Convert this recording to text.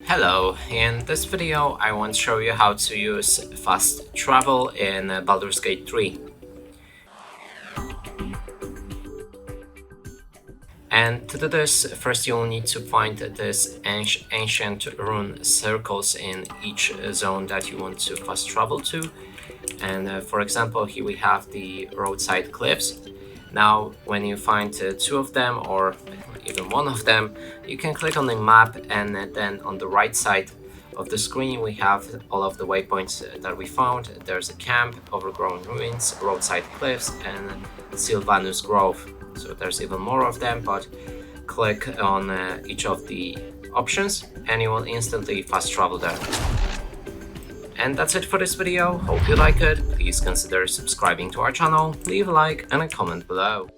Hello, in this video I want to show you how to use fast travel in Baldur's Gate 3. And to do this, first you'll need to find this ancient rune circles in each zone that you want to fast travel to. And for example, here we have the roadside cliffs. Now, when you find two of them or even one of them, you can click on the map, and then on the right side of the screen we have all of the waypoints that we found. There's a camp, overgrown ruins, roadside cliffs, and Sylvanus Grove. So there's even more of them, but click on each of the options and you will instantly fast travel there. And that's it for this video. Hope you like it. Please consider subscribing to our channel, leave a like and a comment below.